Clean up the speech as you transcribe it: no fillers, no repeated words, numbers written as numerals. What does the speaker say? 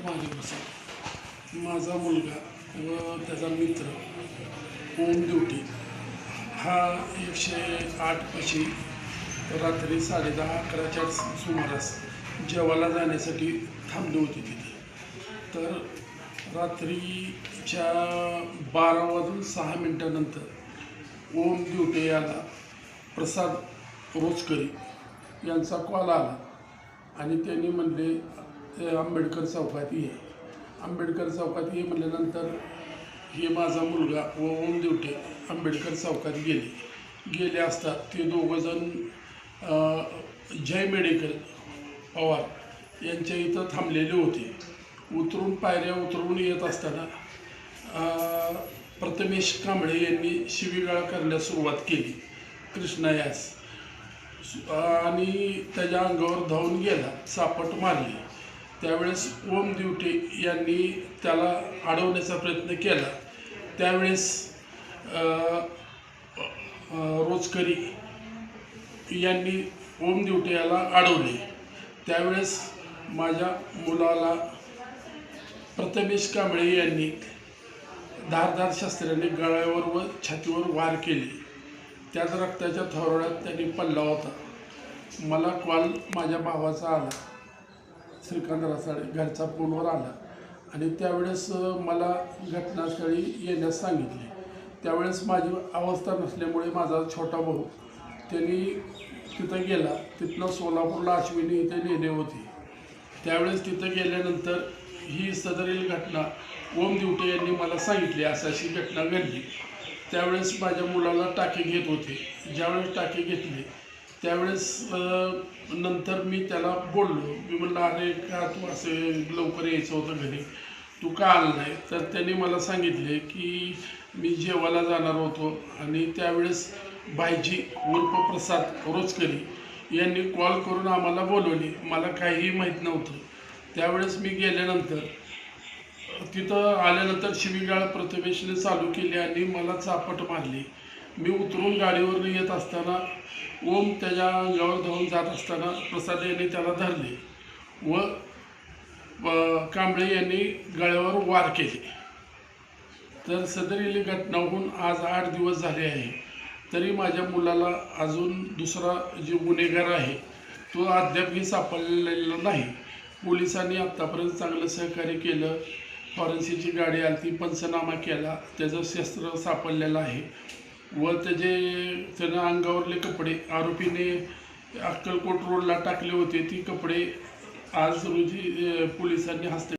महादेव माझा मुलगा व त्याचा मित्र ओम ड्युटी हा 108 पाशी रात्री 10:30-11च्या सुमारास जेवायला जाण्यासाठी थांबली होती तिथे. तर रात्रीच्या 12:06 ओम ड्युटे याला प्रसाद रोचकरी यांचा कॉल आला आणि त्यांनी म्हणले आंबेडकर चौकात ये. आंबेडकर चौकात ये म्हणल्यानंतर हे माझा मुलगा व ओम ड्युटे आंबेडकर चौकात गेले असता ते दोघंजण जय मेडिकल पवार यांच्या इथं थांबलेले होते. पायऱ्या उतरून येत असताना प्रथमेश कांबळे यांनी शिवीगाळ करण्यास सुरुवात केली कृष्णा यास आणि त्याच्या अंगावर धावून गेला, चापट मारली. त्यावेळेस ओम ड्युटे यांनी त्याला अडवण्याचा प्रयत्न केला. त्यावेळेस रोचकरी यांनी ओम ड्युटे याला अडवले. त्यावेळेस माझ्या मुलाला प्रथमेश कांबळे यांनी धारदार शस्त्राने गळ्यावर व छातीवर वार केले. त्याच रक्ताच्या थोरड्यात त्यांनी पडला होता. मला कॉल माझ्या भावाचा आला, श्रीकांत रसाळे घरचा फोनवर आला आणि त्यावेळेस मला घटनास्थळी येण्यास सांगितले. त्यावेळेस माझी अवस्था नसल्यामुळे माझा छोटा भाऊ त्यांनी तिथं गेला. तिथनं सोलापूरला अश्विनी इथे नेले होते. त्यावेळेस तिथं गेल्यानंतर ही सदरील घटना ओम ड्युटे यांनी मला सांगितली, अशी घटना घडली. त्यावेळेस माझ्या मुलाला टाके घेत होते. ज्यावेळेस टाके घेतले त्यावेळेस नंतर मी त्याला बोललो. मी म्हणलं अरे का तू असे लवकर यायचं होतं घरी, तू का आला नाही? तर त्यांनी मला सांगितले की मी जेवायला जाणार होतो आणि त्यावेळेस भाईजी उर्फ प्रसाद रोचकरी यांनी कॉल करून आम्हाला बोलवले. मला काहीही माहीत नव्हतं. त्यावेळेस मी गेल्यानंतर तिथं आल्यानंतर शिवीगाळ प्रथमेशने चालू केली आणि मला चापट मारली. मी उतरून गाडीवरून येत असताना ओम त्याच्या अंगावर धावून जात असताना प्रसाद यांनी त्याला धरले व कांबळे यांनी गळ्यावर वार केले. तर सदरील घटनाहून आज 8 दिवस झाले आहे. तरी माझ्या मुलाला अजून दुसरा जो गुन्हेगार आहे तो अद्यापही सापडलेला नाही. पोलिसांनी आत्तापर्यंत चांगलं सहकार्य केलं. फॉरेन्सिकची गाडी आली, ती पंचनामा केला, त्याचं शस्त्र सापडलेलं आहे व त्यानं अंगावरले कपडे आरोपीने अक्कलकोट रोडला टाकले होते. ती कपडे आज रोजी पोलिसांनी हस्तगत